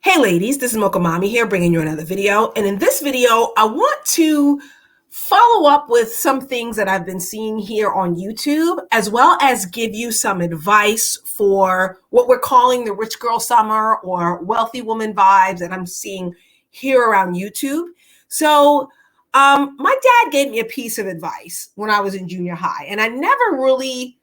Hey ladies, this is Mocha Mommy here bringing you another video. And in this video, I want to follow up with some things that I've been seeing here on YouTube, as well as give you some advice for what we're calling the rich girl summer or wealthy woman vibes that I'm seeing here around YouTube. So my dad gave me a piece of advice when I was in junior high, and I never really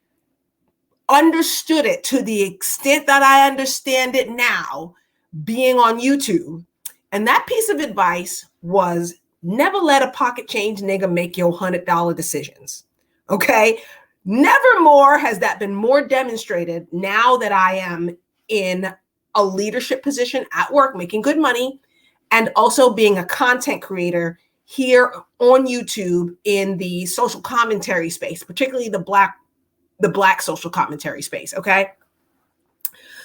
understood it to the extent that I understand it now being on YouTube. And that piece of advice was never let a pocket change nigga make your $100 decisions. Okay. Never more has that been more demonstrated now that I am in a leadership position at work, making good money, and also being a content creator here on YouTube in the social commentary space, particularly the black social commentary space. Okay.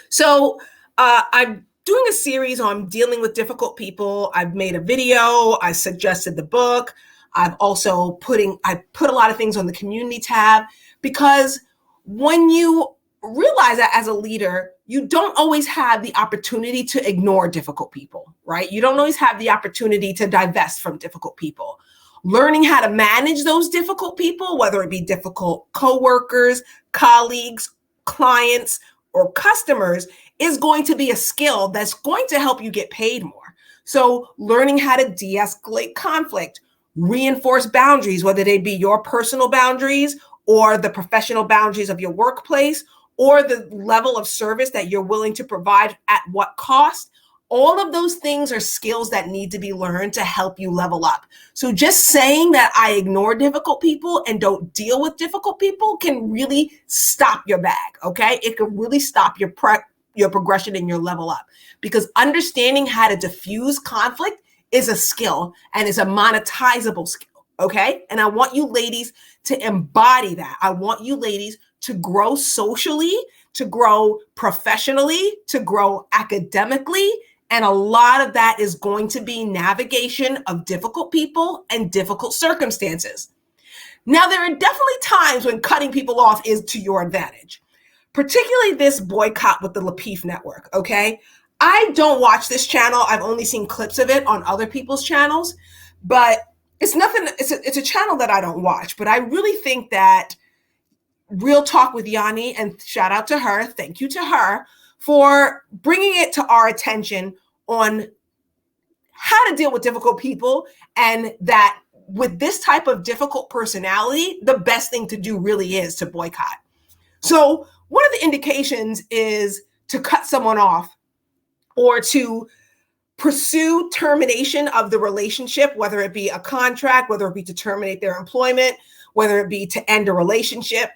So I'm doing a series on dealing with difficult people. I've made a video. I suggested the book. I've also put a lot of things on the community tab, because when you realize that as a leader, you don't always have the opportunity to ignore difficult people, right? You don't always have the opportunity to divest from difficult people. Learning how to manage those difficult people, whether it be difficult coworkers, colleagues, clients, or customers, is going to be a skill that's going to help you get paid more. So learning how to de-escalate conflict, reinforce boundaries, whether they be your personal boundaries or the professional boundaries of your workplace, or the level of service that you're willing to provide at what cost. All of those things are skills that need to be learned to help you level up. So just saying that I ignore difficult people and don't deal with difficult people can really stop your bag, okay? It can really stop your progression and your level up, because understanding how to diffuse conflict is a skill and is a monetizable skill, okay? And I want you ladies to embody that. I want you ladies to grow socially, to grow professionally, to grow academically. And a lot of that is going to be navigation of difficult people and difficult circumstances. Now, there are definitely times when cutting people off is to your advantage, particularly this boycott with the Lapeef Network, okay? I don't watch this channel. I've only seen clips of it on other people's channels, but it's a channel that I don't watch. But I really think that Real Talk with Yanni, and shout out to her, thank you to her for bringing it to our attention on how to deal with difficult people, and that with this type of difficult personality, the best thing to do really is to boycott. So one of the indications is to cut someone off or to pursue termination of the relationship, whether it be a contract, whether it be to terminate their employment, whether it be to end a relationship.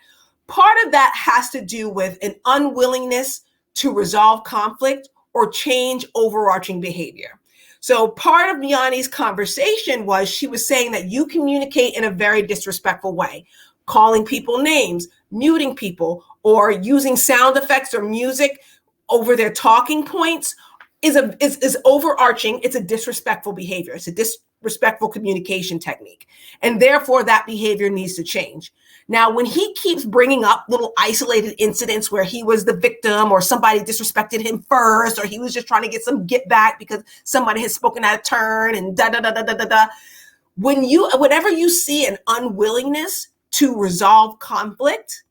Part of that has to do with an unwillingness to resolve conflict or change overarching behavior. So part of Yanni's conversation was, she was saying that you communicate in a very disrespectful way, calling people names, muting people, or using sound effects or music over their talking points is overarching. It's a disrespectful behavior. It's a disrespectful communication technique. And therefore that behavior needs to change. Now, when he keeps bringing up little isolated incidents where he was the victim, or somebody disrespected him first, or he was just trying to get some get back because somebody has spoken out of turn and whenever you see an unwillingness to resolve conflict,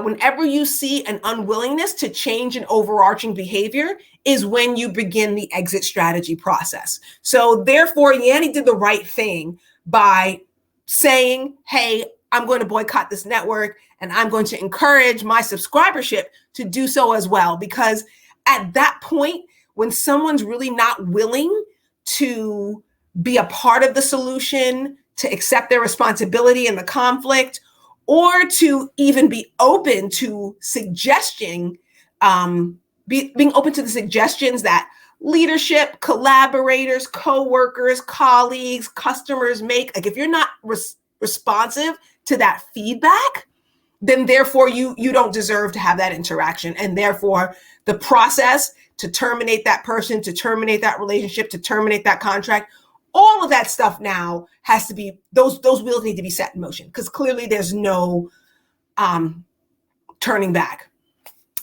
whenever you see an unwillingness to change an overarching behavior, is when you begin the exit strategy process. So therefore, Yanni did the right thing by saying, hey, I'm going to boycott this network, and I'm going to encourage my subscribership to do so as well. Because at that point, when someone's really not willing to be a part of the solution, to accept their responsibility in the conflict, or to even be open to being open to the suggestions that leadership, collaborators, co-workers, colleagues, customers make, like if you're not responsive to that feedback, then therefore you don't deserve to have that interaction. And therefore the process to terminate that person, to terminate that relationship, to terminate that contract, all of that stuff now has to be, those wheels need to be set in motion, because clearly there's no turning back.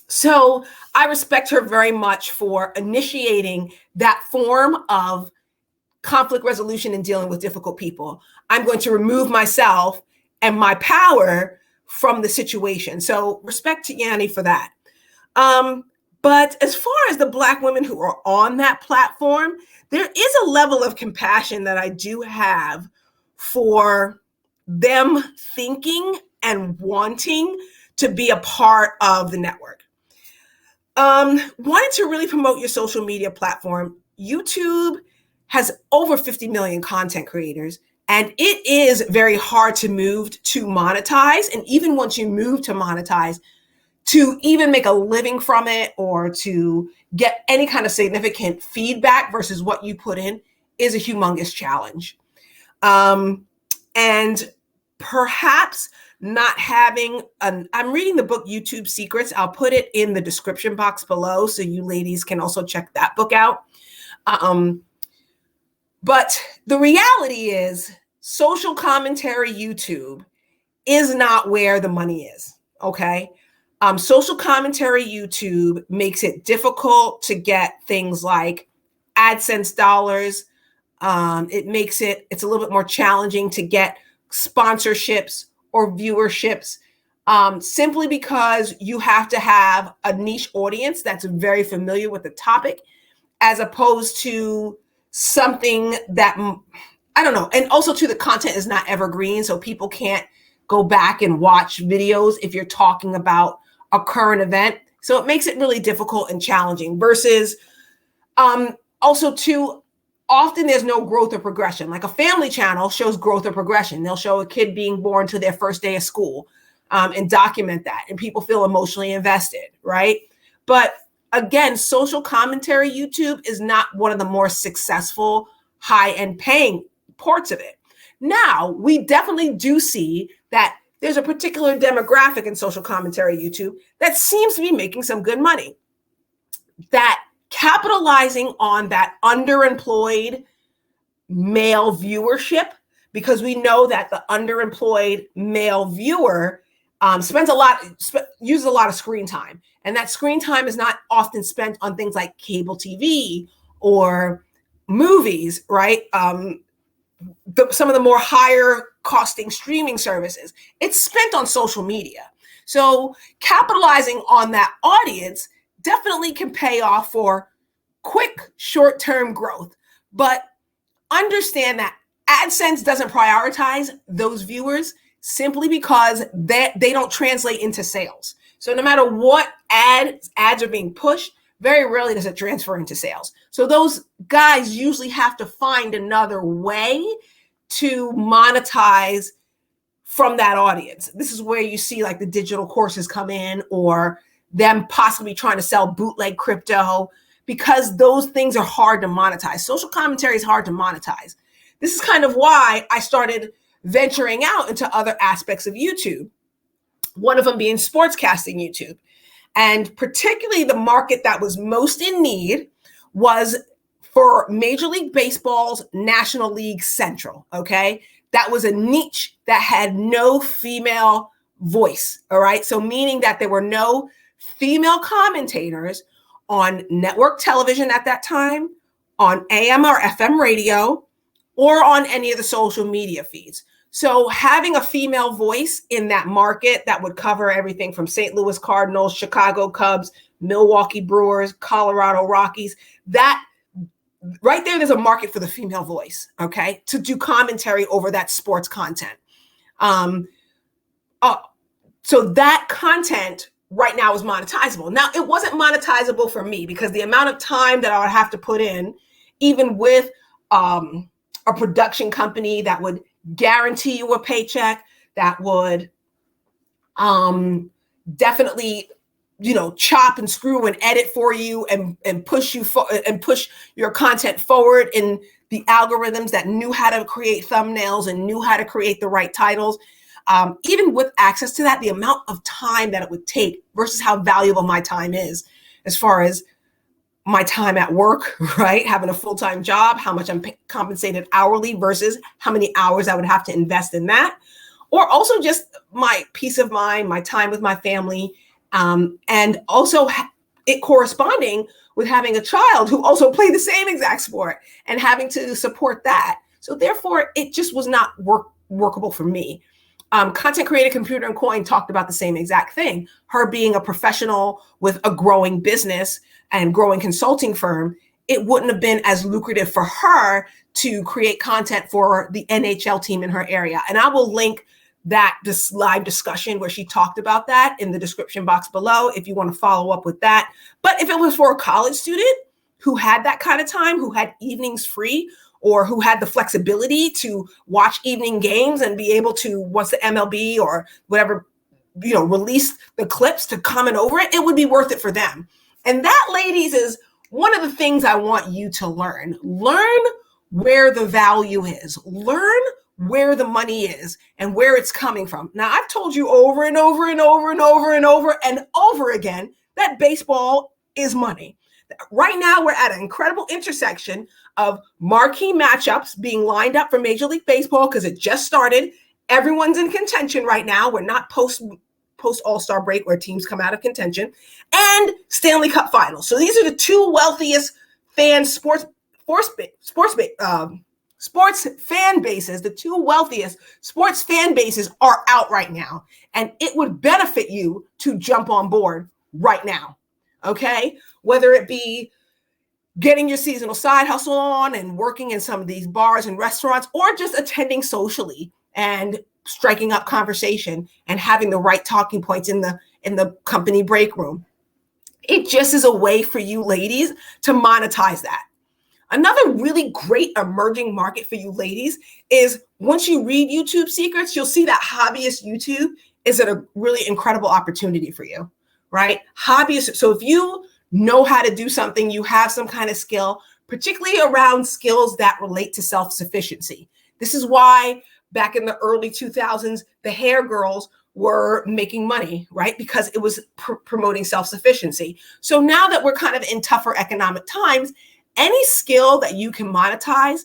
So I respect her very much for initiating that form of conflict resolution and dealing with difficult people. I'm going to remove myself and my power from the situation. So respect to Yanni for that. But as far as the Black women who are on that platform, there is a level of compassion that I do have for them thinking and wanting to be a part of the network. Wanting to really promote your social media platform, YouTube has over 50 million content creators, and it is very hard to move to monetize. And even once you move to monetize, to even make a living from it or to get any kind of significant feedback versus what you put in is a humongous challenge. And perhaps not having I'm reading the book YouTube Secrets. I'll put it in the description box below so you ladies can also check that book out. But the reality is social commentary YouTube is not where the money is, okay? Social commentary YouTube makes it difficult to get things like AdSense dollars. It's a little bit more challenging to get sponsorships or viewerships, simply because you have to have a niche audience that's very familiar with the topic, as opposed to something that, I don't know. And also too, the content is not evergreen, so people can't go back and watch videos if you're talking about a current event. So it makes it really difficult and challenging versus also too, often there's no growth or progression. Like a family channel shows growth or progression. They'll show a kid being born to their first day of school, and document that, and people feel emotionally invested, right? But again, social commentary YouTube is not one of the more successful, high-end paying parts of it. Now, we definitely do see that there's a particular demographic in social commentary YouTube that seems to be making some good money, that capitalizing on that underemployed male viewership, because we know that the underemployed male viewer uses a lot of screen time. And that screen time is not often spent on things like cable TV or movies, right? Some of the more higher costing streaming services. It's spent on social media. So capitalizing on that audience definitely can pay off for quick short-term growth. But understand that AdSense doesn't prioritize those viewers simply because they don't translate into sales. So no matter what ads are being pushed, very rarely does it transfer into sales. So those guys usually have to find another way to monetize from that audience. This is where you see like the digital courses come in, or them possibly trying to sell bootleg crypto, because those things are hard to monetize. Social commentary is hard to monetize. This is kind of why I started venturing out into other aspects of YouTube, one of them being sportscasting YouTube. And particularly the market that was most in need was for Major League Baseball's National League Central, okay? That was a niche that had no female voice, all right? So meaning that there were no female commentators on network television at that time, on AM or FM radio, or on any of the social media feeds. So having a female voice in that market that would cover everything from St. Louis Cardinals, Chicago Cubs, Milwaukee Brewers, Colorado Rockies, that right there's a market for the female voice, okay, to do commentary over that sports content. So that content right now is monetizable. Now, it wasn't monetizable for me because the amount of time that I would have to put in, even with a production company that would guarantee you a paycheck, that would definitely, chop and screw and edit for you and push your content forward in the algorithms that knew how to create thumbnails and knew how to create the right titles. Even with access to that, the amount of time that it would take versus how valuable my time is, as far as my time at work, right? Having a full-time job, how much I'm compensated hourly versus how many hours I would have to invest in that. Or also just my peace of mind, my time with my family, And also it corresponding with having a child who also played the same exact sport and having to support that. So therefore, it just was not workable for me. Content Creator Computer and Coin talked about the same exact thing. Her being a professional with a growing business and growing consulting firm, it wouldn't have been as lucrative for her to create content for the NHL team in her area. And I will link this live discussion where she talked about that in the description box below if you want to follow up with that. But if it was for a college student who had that kind of time, who had evenings free, or who had the flexibility to watch evening games and be able to, once the MLB or whatever, release the clips to comment over it, it would be worth it for them. And that, ladies, is one of the things I want you to learn. Learn where the value is. Learn where the money is and where it's coming from. Now, I've told you over and over and over and over and over and over again that baseball is money. Right now, we're at an incredible intersection of marquee matchups being lined up for Major League Baseball because it just started. Everyone's in contention right now. We're not post All-Star break where teams come out of contention, and Stanley Cup Finals. So these are the two wealthiest sports fan bases. The two wealthiest sports fan bases are out right now, and it would benefit you to jump on board right now. Okay, whether it be getting your seasonal side hustle on and working in some of these bars and restaurants, or just attending socially and striking up conversation and having the right talking points in the company break room. It just is a way for you ladies to monetize that. Another really great emerging market for you ladies is once you read YouTube secrets, you'll see that hobbyist YouTube is a really incredible opportunity for you, right? Hobbyist. So if you know how to do something, you have some kind of skill, particularly around skills that relate to self-sufficiency. This is why back in the early 2000s, the hair girls were making money, right? Because it was promoting self-sufficiency. So now that we're kind of in tougher economic times, any skill that you can monetize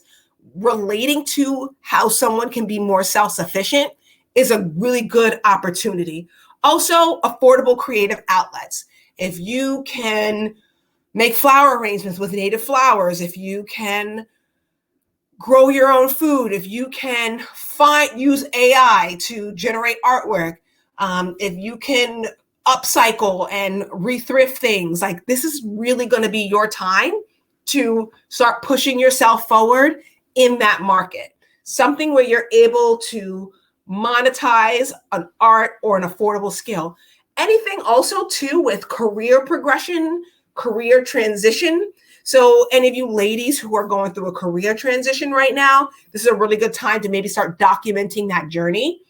relating to how someone can be more self-sufficient is a really good opportunity. Also, affordable creative outlets. If you can make flower arrangements with native flowers, if you can grow your own food, if you can use AI to generate artwork, if you can upcycle and rethrift things, like this is really going to be your time to start pushing yourself forward in that market. Something where you're able to monetize an art or an affordable skill. Anything also too with career progression, career transition. So any of you ladies who are going through a career transition right now, this is a really good time to maybe start documenting that journey.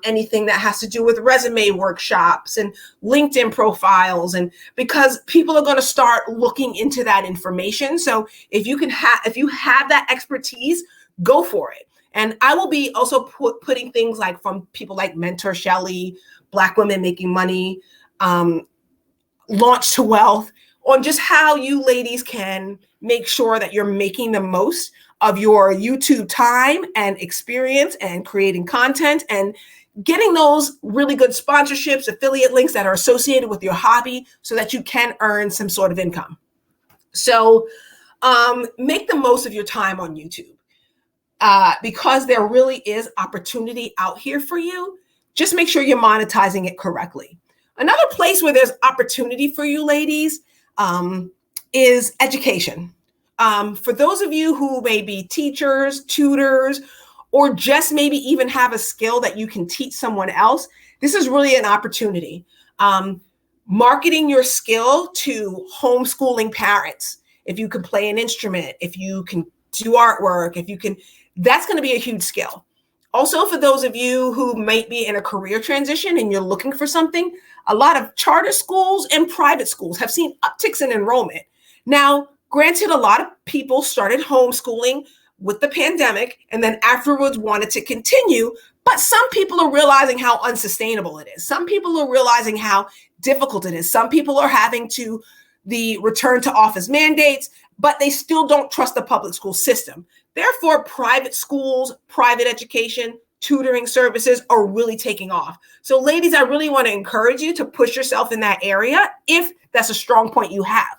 Anything that has to do with resume workshops and LinkedIn profiles, and because people are going to start looking into that information. So if you have that expertise, go for it. And I will be also putting things like from people like Mentor Shelley, Black Women Making Money, Launch to Wealth, on just how you ladies can make sure that you're making the most of your YouTube time and experience and creating content and getting those really good sponsorships, affiliate links that are associated with your hobby so that you can earn some sort of income. So make the most of your time on YouTube because there really is opportunity out here for you. Just make sure you're monetizing it correctly. Another place where there's opportunity for you ladies is education. For those of you who may be teachers, tutors, or just maybe even have a skill that you can teach someone else, this is really an opportunity. Marketing your skill to homeschooling parents. If you can play an instrument, if you can do artwork, that's going to be a huge skill. Also, for those of you who might be in a career transition and you're looking for something, a lot of charter schools and private schools have seen upticks in enrollment. Now, granted, a lot of people started homeschooling with the pandemic and then afterwards wanted to continue, but some people are realizing how unsustainable it is. Some people are realizing how difficult it is. Some people are having the return to office mandates, but they still don't trust the public school system. Therefore, private schools, private education, tutoring services are really taking off. So ladies, I really want to encourage you to push yourself in that area if that's a strong point you have.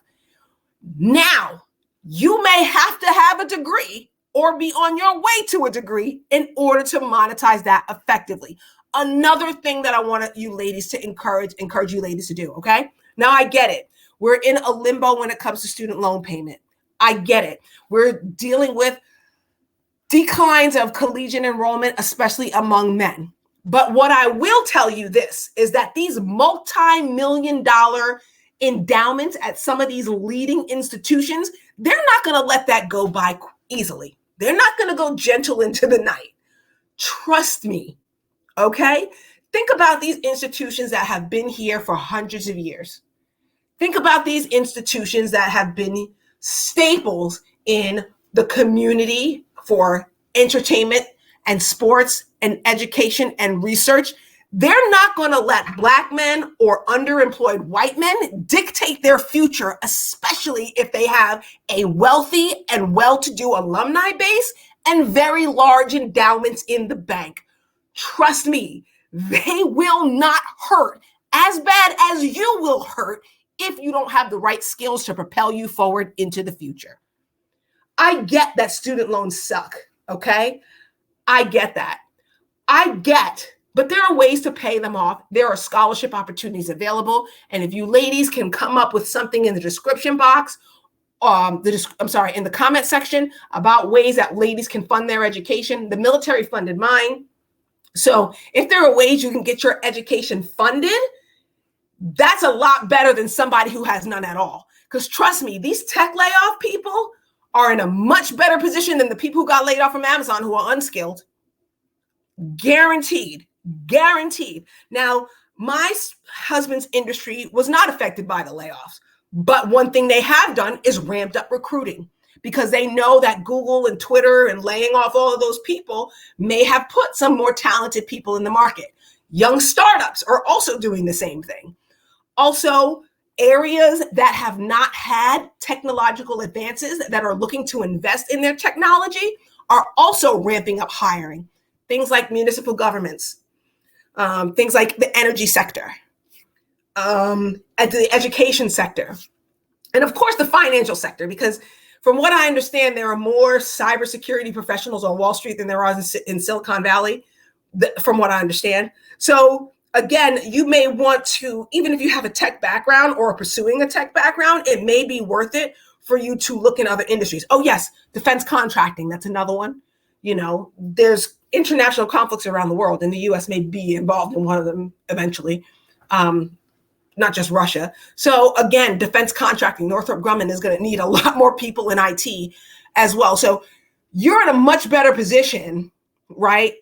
Now, you may have to have a degree or be on your way to a degree in order to monetize that effectively. Another thing that I want you ladies to encourage you ladies to do, okay? Now I get it. We're in a limbo when it comes to student loan payment. I get it. We're dealing with declines of collegiate enrollment, especially among men. But what I will tell you this is that these multi-million-dollar endowments at some of these leading institutions, they're not going to let that go by easily. They're not going to go gentle into the night. Trust me, okay? Think about these institutions that have been here for hundreds of years. Think about these institutions that have been staples in the community for entertainment and sports and education and research. They're not going to let Black men or underemployed white men dictate their future, especially if they have a wealthy and well-to-do alumni base and very large endowments in the bank. Trust me, they will not hurt as bad as you will hurt if you don't have the right skills to propel you forward into the future. I get that student loans suck, okay? I get that. But there are ways to pay them off. There are scholarship opportunities available. And if you ladies can come up with something in the description box, in the comment section about ways that ladies can fund their education. The military funded mine. So if there are ways you can get your education funded, that's a lot better than somebody who has none at all. Because trust me, these tech layoff people are in a much better position than the people who got laid off from Amazon who are unskilled. Guaranteed. Now, my husband's industry was not affected by the layoffs, but one thing they have done is ramped up recruiting because they know that Google and Twitter and laying off all of those people may have put some more talented people in the market. Young startups are also doing the same thing. Also, areas that have not had technological advances that are looking to invest in their technology are also ramping up hiring. Things like municipal governments, things like the energy sector, and the education sector, and of course the financial sector, because from what I understand, there are more cybersecurity professionals on Wall Street than there are in Silicon Valley, from what I understand. So again, you may want to, even if you have a tech background or are pursuing a tech background, it may be worth it for you to look in other industries. Oh yes, defense contracting, that's another one. You know, there's international conflicts around the world, and the U.S. may be involved in one of them eventually, not just Russia. So again, defense contracting, Northrop Grumman is going to need a lot more people in IT as well. So you're in a much better position, right,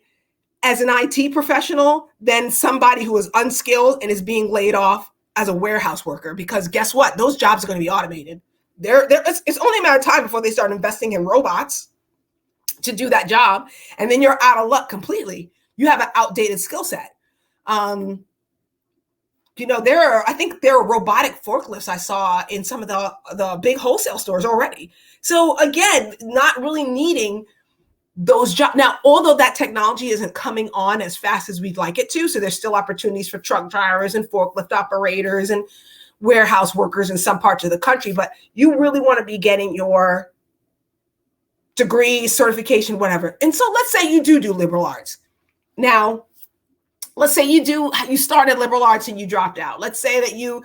as an IT professional than somebody who is unskilled and is being laid off as a warehouse worker, because guess what? Those jobs are going to be automated. It's only a matter of time before they start investing in robots to do that job, and then you're out of luck completely. You have an outdated skill set. I think there are robotic forklifts I saw in some of the big wholesale stores already. So again, not really needing those jobs. Now, although that technology isn't coming on as fast as we'd like it to, so there's still opportunities for truck drivers and forklift operators and warehouse workers in some parts of the country, but you really want to be getting your degree, certification, whatever. And so let's say you do liberal arts. Now, let's say you started liberal arts and you dropped out. Let's say that you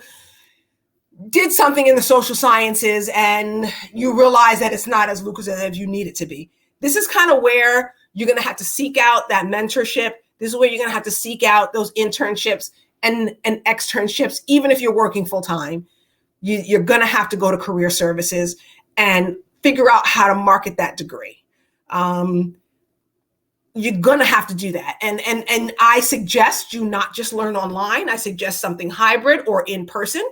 did something in the social sciences and you realize that it's not as lucrative as you need it to be. This is kind of where you're going to have to seek out that mentorship. This is where you're going to have to seek out those internships and externships. Even if you're working full time, you're going to have to go to career services and figure out how to market that degree. You're going to have to do that. And I suggest you not just learn online. I suggest something hybrid or in person,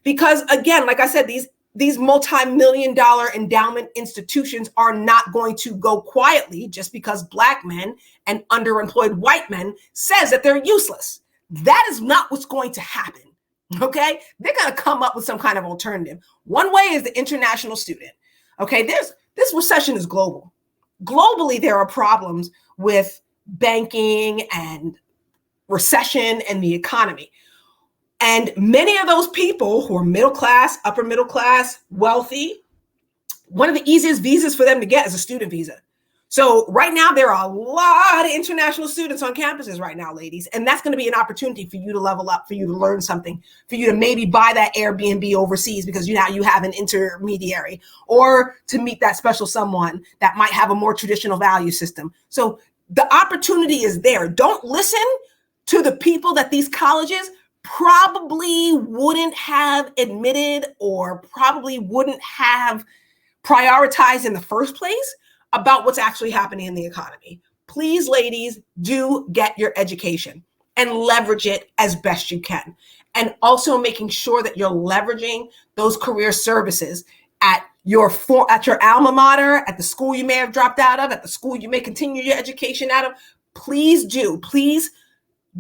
because again, like I said, these multi-million-dollar endowment institutions are not going to go quietly just because Black men and underemployed white men says that they're useless. That is not what's going to happen. Okay. They're going to come up with some kind of alternative. One way is the international student. Okay, this recession is global. Globally, there are problems with banking and recession and the economy. And many of those people who are middle class, upper middle class, wealthy, one of the easiest visas for them to get is a student visa. So right now, there are a lot of international students on campuses right now, ladies. And that's going to be an opportunity for you to level up, for you to learn something, for you to maybe buy that Airbnb overseas because you have an intermediary, or to meet that special someone that might have a more traditional value system. So the opportunity is there. Don't listen to the people that these colleges probably wouldn't have admitted or probably wouldn't have prioritized in the first place about what's actually happening in the economy. Please, ladies, do get your education and leverage it as best you can. And also making sure that you're leveraging those career services at your alma mater, at the school you may have dropped out of, at the school you may continue your education out of. Please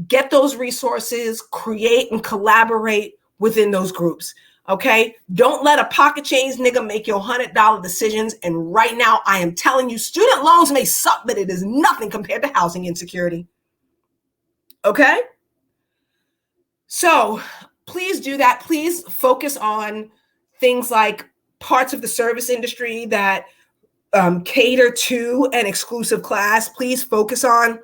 get those resources, create and collaborate within those groups. Okay, don't let a pocket change nigga make your $100 decisions. And right now, I am telling you, student loans may suck, but it is nothing compared to housing insecurity. Okay, so please do that. Please focus on things like parts of the service industry that cater to an exclusive class. Please focus on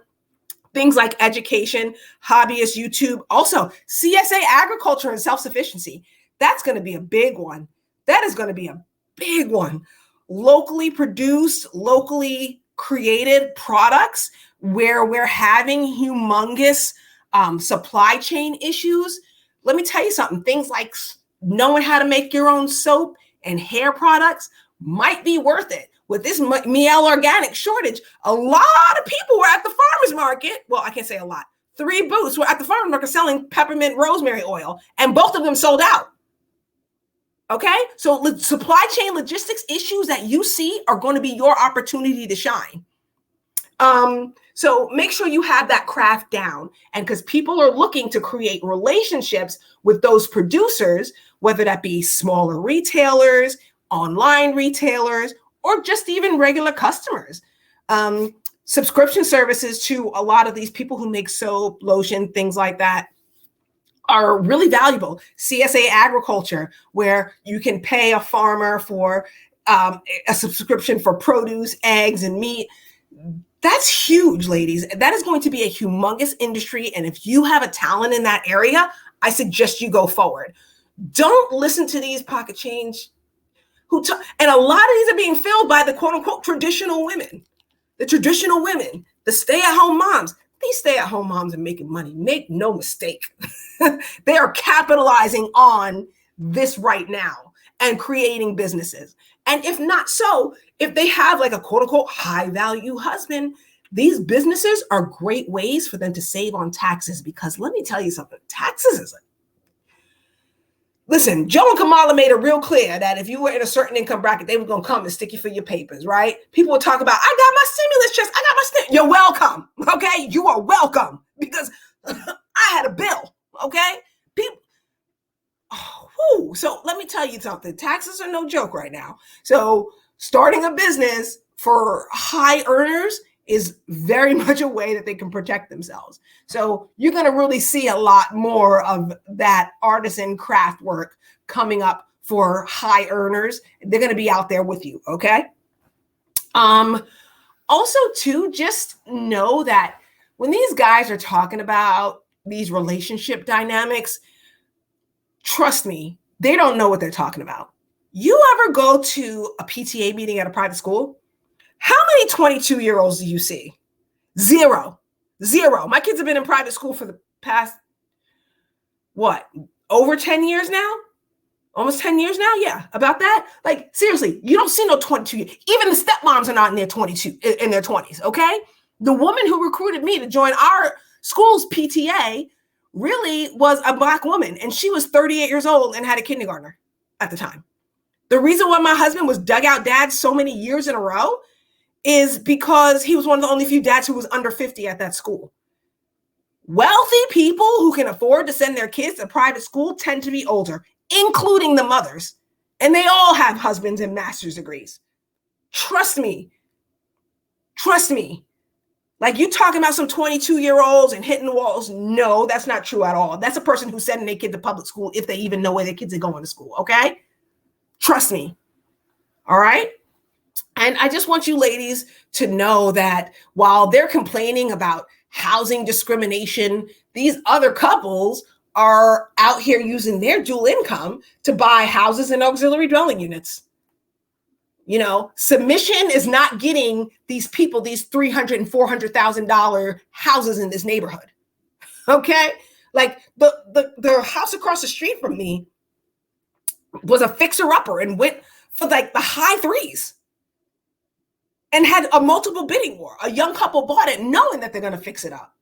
things like education, hobbyist YouTube, also CSA agriculture and self-sufficiency. That's going to be a big one. That is going to be a big one. Locally produced, locally created products where we're having humongous supply chain issues. Let me tell you something. Things like knowing how to make your own soap and hair products might be worth it. With this Miel organic shortage, a lot of people were at the farmer's market. Well, I can't say a lot. 3 booths were at the farmer's market selling peppermint rosemary oil, and both of them sold out. Okay, so supply chain logistics issues that you see are going to be your opportunity to shine. So make sure you have that craft down. And because people are looking to create relationships with those producers, whether that be smaller retailers, online retailers, or just even regular customers. Subscription services to a lot of these people who make soap, lotion, things like that are really valuable. CSA agriculture, where you can pay a farmer for a subscription for produce, eggs, and meat. That's huge, ladies. That is going to be a humongous industry. And if you have a talent in that area, I suggest you go forward. Don't listen to these pocket change and a lot of these are being filled by the quote unquote traditional women, the stay-at-home moms. These stay-at-home moms are making money. Make no mistake. They are capitalizing on this right now and creating businesses. And if not so, if they have like a quote unquote high value husband, these businesses are great ways for them to save on taxes, because let me tell you something, taxes is listen, Joe and Kamala made it real clear that if you were in a certain income bracket, they were going to come and stick you for your papers, right? People would talk about, I got my stimulus checks. I got my stimulus. You're welcome, okay? You are welcome, because I had a bill, okay? So let me tell you something. Taxes are no joke right now. So starting a business for high earners is very much a way that they can protect themselves. So you're going to really see a lot more of that artisan craft work coming up for high earners. They're going to be out there with you. Okay. Also too, just know that when these guys are talking about these relationship dynamics, trust me, they don't know what they're talking about. You ever go to a PTA meeting at a private school? How many 22-year-olds do you see? Zero. My kids have been in private school for the past, over 10 years now? Almost 10 years now? Yeah, about that. Like, seriously, you don't see no 22. Even the stepmoms are not in their 20s, okay? The woman who recruited me to join our school's PTA really was a Black woman, and she was 38 years old and had a kindergartner at the time. The reason why my husband was dugout dad so many years in a row is because he was one of the only few dads who was under 50 at that school. Wealthy people who can afford to send their kids to private school tend to be older, including the mothers. And they all have husbands and master's degrees. Trust me. Like, you talking about some 22-year-olds and hitting the walls. No, that's not true at all. That's a person who's sending their kid to public school if they even know where their kids are going to school, okay? Trust me, all right? And I just want you ladies to know that while they're complaining about housing discrimination, these other couples are out here using their dual income to buy houses and auxiliary dwelling units. You know, submission is not getting these people these $300,000 and $400,000 houses in this neighborhood. Okay, like the house across the street from me was a fixer-upper and went for like the high threes and had a multiple bidding war. A young couple bought it knowing that they're going to fix it up.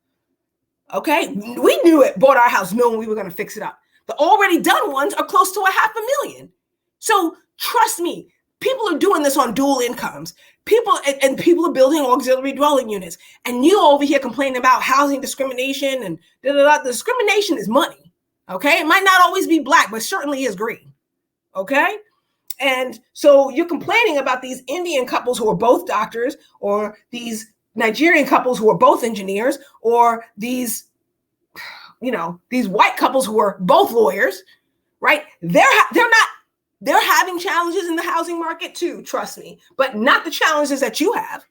Okay, we knew it, bought our house knowing we were going to fix it up. The already done ones are close to $500,000. So trust me, people are doing this on dual incomes. People are building auxiliary dwelling units. And you over here complaining about housing discrimination and The discrimination is money. Okay, it might not always be black, but certainly is green. Okay. And so you're complaining about these Indian couples who are both doctors, or these Nigerian couples who are both engineers, or these white couples who are both lawyers, right? They're having challenges in the housing market too, trust me, but not the challenges that you have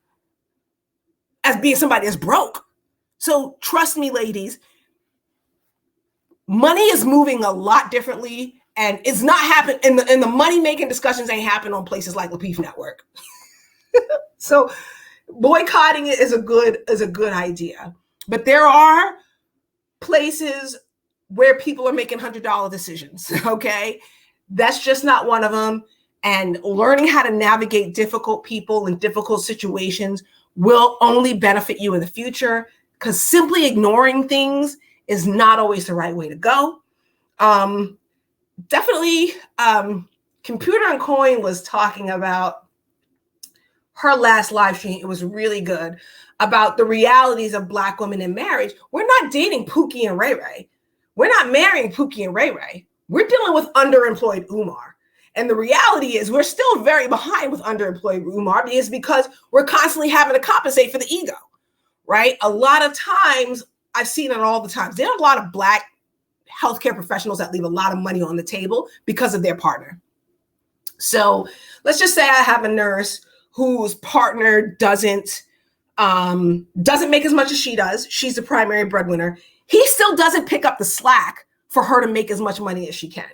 as being somebody that's broke. So trust me, ladies, money is moving a lot differently. And it's not happening in the money-making discussions ain't happen on places like Lapeef Network. So boycotting it is a good idea. But there are places where people are making $100 decisions, okay? That's just not one of them. And learning how to navigate difficult people and difficult situations will only benefit you in the future, because simply ignoring things is not always the right way to go. Definitely, Computer and Coin was talking about her last live stream. It was really good, about the realities of Black women in marriage. We're not dating Pookie and Ray Ray. We're not marrying Pookie and Ray Ray. We're dealing with underemployed Umar. And the reality is we're still very behind with underemployed Umar, because we're constantly having to compensate for the ego, right? A lot of times, I've seen it all the time. There are a lot of Black healthcare professionals that leave a lot of money on the table because of their partner. So let's just say I have a nurse whose partner doesn't make as much as she does. She's the primary breadwinner. He still doesn't pick up the slack for her to make as much money as she can.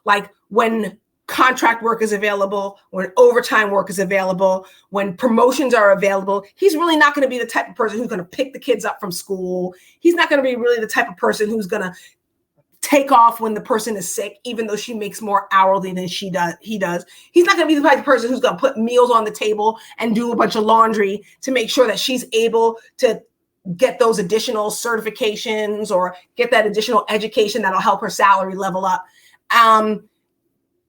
Like when contract work is available, when overtime work is available, when promotions are available, he's really not going to be the type of person who's going to pick the kids up from school. He's not going to be really the type of person who's going to take off when the person is sick, even though she makes more hourly than he does. He's not going to be the type of person who's going to put meals on the table and do a bunch of laundry to make sure that she's able to get those additional certifications or get that additional education that'll help her salary level up.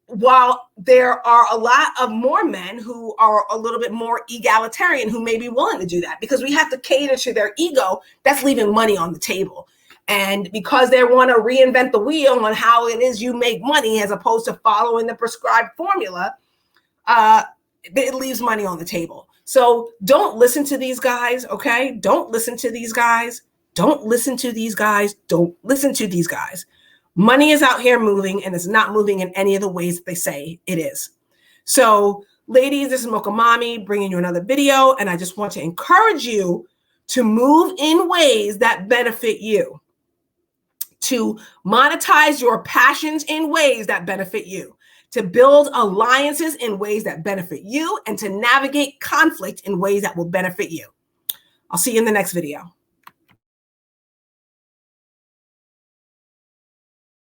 While there are a lot of more men who are a little bit more egalitarian who may be willing to do that, because we have to cater to their ego that's leaving money on the table. And because they want to reinvent the wheel on how it is you make money as opposed to following the prescribed formula, it leaves money on the table. So don't listen to these guys, okay? Don't listen to these guys. Don't listen to these guys. Don't listen to these guys. Money is out here moving, and it's not moving in any of the ways that they say it is. So, ladies, this is Mocha Mommy bringing you another video, and I just want to encourage you to move in ways that benefit you, to monetize your passions in ways that benefit you, to build alliances in ways that benefit you, and to navigate conflict in ways that will benefit you. I'll see you in the next video.